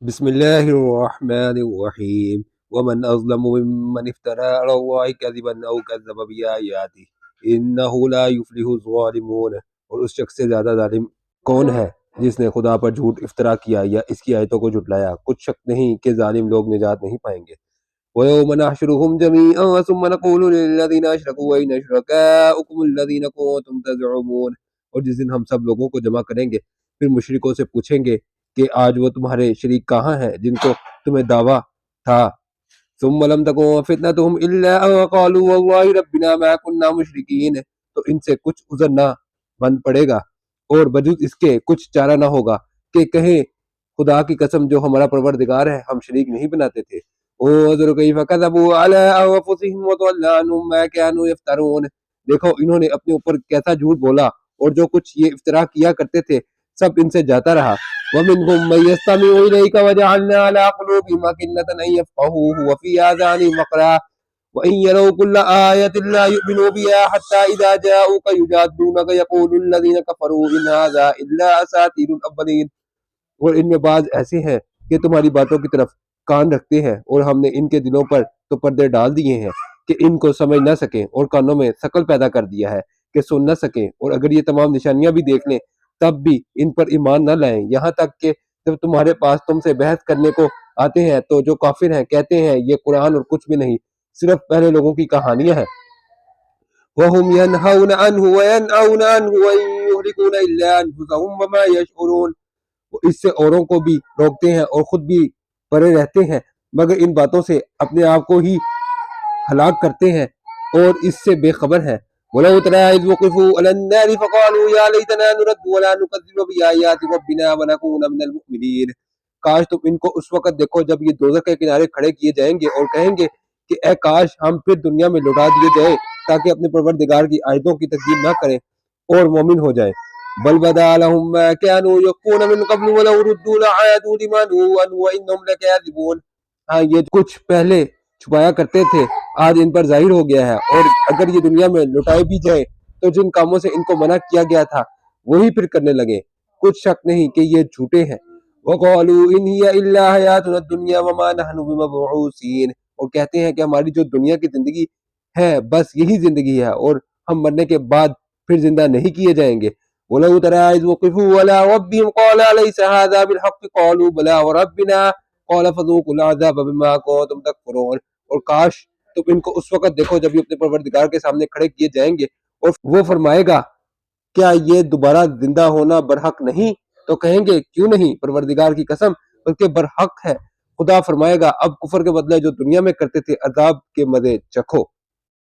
بسم الله الرحمن الرحیم ومن اظلم ممن افترى على الله كذبا او كذب بآياته انه لا يفلح الظالمون۔ اور اس شخص سے زیادہ ظالم کون ہے جس نے خدا پر جھوٹ افطرا کیا یا اس کی آیتوں کو جھٹلایا؟ کچھ شک نہیں کہ ظالم لوگ نجات نہیں پائیں گے۔ وَيَوْمَ نَحْشُرُهُمْ جَمِيعًا ثُمَّ نَقُولُ لِلَّذِينَ أَشْرَكُوا أَيْنَ شُرَكَاؤُكُمُ الَّذِينَ كُنتُمْ تَزْعُمُونَ۔ اور جس دن ہم سب لوگوں کو جمع کریں گے پھر مشرکوں سے پوچھیں گے کہ آج وہ تمہارے شریک کہاں ہیں جن کو تمہیں دعویٰ تھا۔ ثم لم تكن فتنتهم الا ان قالوا والله ربنا ما كنا مشرکین۔ تو ان سے کچھ عذر نہ بن پڑے گا اور بجز اس کے کچھ چارہ نہ ہوگا کہ کہیں خدا کی قسم جو ہمارا پروردگار ہے ہم شریک نہیں بناتے تھے۔ انظر کیف کذبوا علی انفسهم وضل عنهم ما كانوا یفترون۔ دیکھو انہوں نے اپنے اوپر کیسا جھوٹ بولا اور جو کچھ یہ افترا کیا کرتے تھے سب ان سے جاتا رہا۔ وَمِنْهُمْ مَن يَسْتَمِعُ إِلَيْكَ وَجَعَلْنَا عَلَىٰ قُلُوبِهِمْ أَكِنَّةً أَن يَفْقَهُوهُ وَفِي آذَانِهِمْ وَقْرًا وَإِن يَرَوْا كُلَّ آيَةٍ لَّا يُؤْمِنُوا بِهَا حَتَّىٰ إِذَا جَاءُوكَ يُجَادِلُونَكَ يَقُولُ الَّذِينَ كَفَرُوا إِنْ هَٰذَا إِلَّا أَسَاطِيرُ الْأَوَّلِينَ۔ اور ان میں بعض ایسے ہیں کہ تمہاری باتوں کی طرف کان رکھتے ہیں اور ہم نے ان کے دلوں پر تو پردے ڈال دیے ہیں کہ ان کو سمجھ نہ سکیں اور کانوں میں ثقل پیدا کر دیا ہے کہ سن نہ سکیں، اور اگر یہ تمام نشانیاں بھی دیکھ لیں تب بھی ان پر ایمان نہ لائیں، یہاں تک کہ جب تمہارے پاس تم سے بحث کرنے کو آتے ہیں تو جو کافر ہیں کہتے ہیں یہ قرآن اور کچھ بھی نہیں، صرف پہلے لوگوں کی کہانیاں ہیں۔ وَهُمْ يَنْهَوْنَ عَنْهُ وَيَنْأَوْنَ عَنْهُ وَإِنْ يُهْلِكُونَ إِلَّا أَنفُسَهُمْ وَمَا يَشْعُرُونَ۔ وہ اس سے اوروں کو بھی روکتے ہیں اور خود بھی پرے رہتے ہیں مگر ان باتوں سے اپنے آپ کو ہی ہلاک کرتے ہیں اور اس سے بے خبر ہیں۔ وَلَوْ تَرَىٰ إِذْ وُقِفُوا عَلَى النَّارِ فَقَالُوا يَا لَيْتَنَا نُرَدُّ وَلَا نُكَذِّبَ بِآيَاتِ رَبِّنَا وَنَكُونَ مِنَ الْمُؤْمِنِينَ۔ کاش تم ان کو اس وقت دیکھو جب یہ دوزخ کے کنارے کھڑے کیے جائیں گے اور کہیں گے کہ اے کاش ہم پھر دنیا میں لوٹا دیے جائے تاکہ اپنے پروردگار کی آیتوں کی تکذیب نہ کریں اور مومن ہو جائیں۔ بل بدا لهم ما كانوا يخفون من قبل ولو ردوا لعادوا لما نهوا عنه وانهم لكاذبون۔ ہاں یہ کچھ پہلے چھپایا کرتے تھے آج ان پر ظاہر ہو گیا ہے، اور اگر یہ دنیا میں لوٹائے بھی جائیں تو جن کاموں سے ان کو منع کیا گیا تھا وہی پھر کرنے لگے، کچھ شک نہیں کہ یہ جھوٹے ہیں۔ وَقَالُوا إِنْ هِيَ إِلَّا حَيَاتُنَا الدُّنْيَا وَمَا نَحْنُ بِمَبْعُوثِينَ۔ اور کہتے ہیں کہ ہماری جو دنیا کی زندگی ہے بس یہی زندگی ہے اور ہم مرنے کے بعد پھر زندہ نہیں کیے جائیں گے۔ وَلَوْ تَرَىٰ إِذْ وُقِفُوا عَلَىٰ رَبِّهِمْ قَالَ أَلَيْسَ هَٰذَا بِالْحَقِّ قَالُوا بَلَىٰ وَرَبِّنَا قَالَ فَذُوقُوا الْعَذَابَ بِمَا كُنتُمْ تَكْفُرُونَ۔ اور کاش تم ان کو اس وقت دیکھو جب یہ اپنے پروردگار کے سامنے کھڑے کیے جائیں گے اور وہ فرمائے گا کیا یہ دوبارہ زندہ ہونا برحق نہیں؟ تو کہیں گے کیوں نہیں پروردگار کی قسم بلکہ برحق ہے۔ خدا فرمائے گا اب کفر کے بدلے جو دنیا میں کرتے تھے عذاب کے مزے چکھو۔